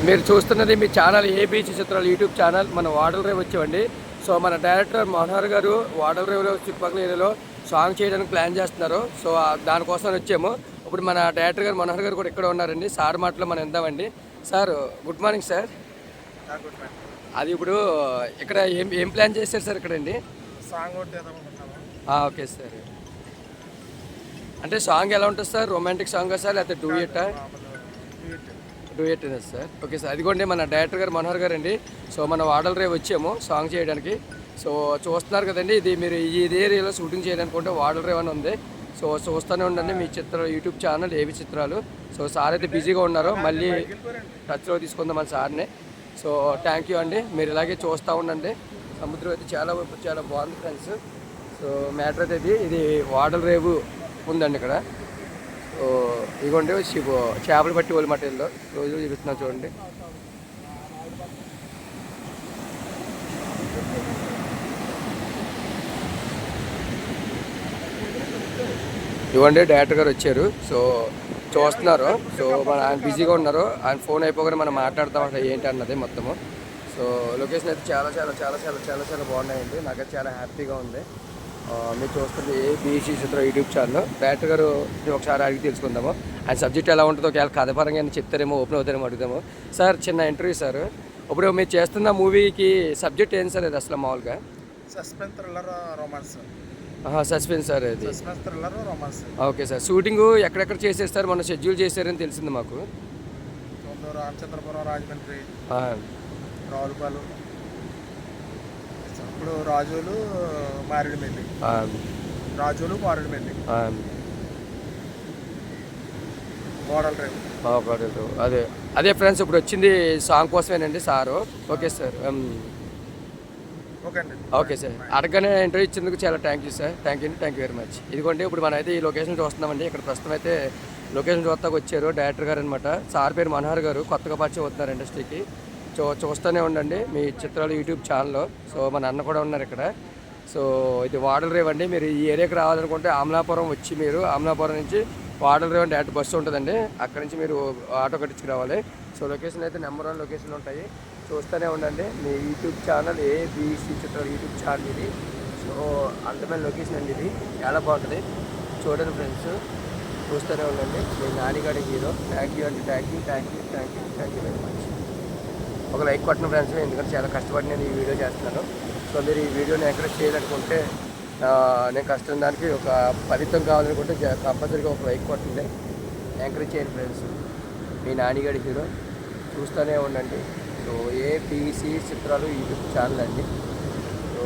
మీరు చూస్తున్నది మీ channel ABC చిత్రాలు యూట్యూబ్ ఛానల్. మన వాడల రేవ్ వచ్చామండి. సో మన డైరెక్టర్ మనోహర్ గారు వాడల రేవ్లో చుట్టుపక్కల ఏరియాలో సాంగ్ చేయడానికి ప్లాన్ చేస్తున్నారు. సో దానికోసం వచ్చాము. ఇప్పుడు మన డైరెక్టర్ గారు మనోహర్ గారు కూడా ఇక్కడ ఉన్నారండి. సార్ మాటలో మనం ఇందామండి. Sir good morning sir. అది ఇప్పుడు ఇక్కడ ఏం ప్లాన్ చేశారు సార్ ఇక్కడండి? Okay sir. అంటే సాంగ్ ఎలా ఉంటుంది సార్? రొమాంటిక్ సాంగ్ సార్ లేకపోతే డూయెట్టా? Duet sir. Okay sir. అదిగోండి మన డైరెక్టర్ గారు మనోహర్ గారు అండి. సో మన వాడల రేవ్ వచ్చాము సాంగ్ చేయడానికి. సో చూస్తున్నారు కదండి, ఇది మీరు ఈ ఏరియాలో షూటింగ్ చేయాలనుకుంటే వాడల రేవ్ అని ఉంది. సో చూస్తూనే ఉండండి మీ చిత్రాలు యూట్యూబ్ ఛానల్ ఏవి చిత్రాలు. సో సార్ అయితే బిజీగా ఉన్నారు, మళ్ళీ టచ్లో తీసుకుందాం మన సార్ని. సో థ్యాంక్ యూ అండి. మీరు ఇలాగే చూస్తూ ఉండండి. సముద్రం అయితే చాలా చాలా బాగుంది ఫ్రెండ్స్. సో మ్యాటర్ అయితే ఇది వాడల రేవు ఉందండి ఇక్కడ. సో ఇదిగోండి చేపలు పట్టి వాళ్ళు మటల్లో రోజు చూపిస్తున్నాం చూడండి. ఇవ్వండి డైరెక్టర్ గారు వచ్చారు. సో చూస్తున్నారు. సో మన ఆయన బిజీగా ఉన్నారు. ఆయన ఫోన్ అయిపోగానే మనం మాట్లాడతాం అసలు ఏంటి అన్నది మొత్తము. సో లొకేషన్ అయితే చాలా చాలా చాలా చాలా చాలా చాలా బాగున్నాయండి. నాకైతే చాలా హ్యాపీగా ఉంది. మీరు చూస్తుంది ఏబీసీ చిత్ర యూట్యూబ్ ఛానల్. డైరెక్టర్ గారు ఒకసారి అడిగి తెలుసుకుందాము. ఆయన సబ్జెక్ట్ ఎలా ఉంటుందో ఒకవేళ కథపరంగా చెప్తారేమో, ఓపెన్ అవుతారేమో అడుగుదాము. సార్ చిన్న ఇంటర్వ్యూ సార్. ఇప్పుడు మీరు చేస్తున్న మూవీకి సబ్జెక్ట్ ఏంటి సార్? ఇది అసలు మామూలుగా suspense thriller romance. Suspense sir ఇది. Suspense thriller romance. Okay sir. Shooting ఎక్కడెక్కడ చేశారు సార్? మనం షెడ్యూల్ చేశారని తెలిసింది మాకు. రామచంద్రపురం, రాజమండ్రి, రావులపాలెం, ఇప్పుడు రాజులు, మారేడుమిల్లి. రాజులు, మారేడుమిల్లి, మోడల్ రేవ్. అదే అదే ఫ్రెండ్స్. ఇప్పుడు వచ్చింది సాంగ్ కోసమేనండి sir. Okay sir. Okay sir. అడగనే ఇంటర్వ్యూ ఇచ్చేందుకు చాలా thank you sir. Thank you very much. ఇదిగోండి ఇప్పుడు మనం అయితే ఈ లొకేషన్ చూస్తున్నామండి. ఇక్కడ ప్రస్తుతం అయితే లొకేషన్ చూస్తాకు వచ్చారు డైరెక్టర్ గారు అనమాట. సార్ పేరు మనోహర్ గారు. కొత్తగా పరిచయం అవుతున్నారు ఇండస్ట్రీకి. చూస్తూనే ఉండండి మీ చిత్రాలు యూట్యూబ్ ఛానల్లో. సో మన అన్న కూడా ఉన్నారు ఇక్కడ. సో ఇది వాడల రేవ్ అండి. మీరు ఈ ఏరియాకి రావాలనుకుంటే అమలాపురం వచ్చి మీరు అమలాపురం నుంచి వాడల రేవ్ డైరెక్ట్ బస్సు ఉంటుందండి. అక్కడ నుంచి మీరు ఆటో కట్టించుకు రావాలి. సో లొకేషన్ అయితే నెంబర్ 1 లొకేషన్లు ఉంటాయి. చూస్తూనే ఉండండి మీ యూట్యూబ్ ఛానల్ ఏబీసీ చిత్రాలు యూట్యూబ్ ఛానల్ ఇది. సో అందమైన లొకేషన్ అండి ఇది. చాలా బాగుంటుంది చూడండి ఫ్రెండ్స్. చూస్తూనే ఉండండి. మీ నానిగాడి హీరో. థ్యాంక్ యూ అండి. Thank you very much. ఒక లైక్ కొట్టిన ఫ్రెండ్స్, ఎందుకంటే చాలా కష్టపడి నేను ఈ వీడియో చేస్తున్నాను. సో మీరు ఈ వీడియోని ఎంకరేజ్ చేయాలనుకుంటే, నేను కష్టం దానికి ఒక ఫలితం కావాలనుకుంటే కంపల్సరీగా ఒక లైక్ కొట్టండి. ఎంకరేజ్ చేయండి ఫ్రెండ్స్. మీ నానిగాడి హీరో. చూస్తూనే ఉండండి. సో ఏబీసీ చిత్రాలు యూట్యూబ్ ఛానల్ అండి. సో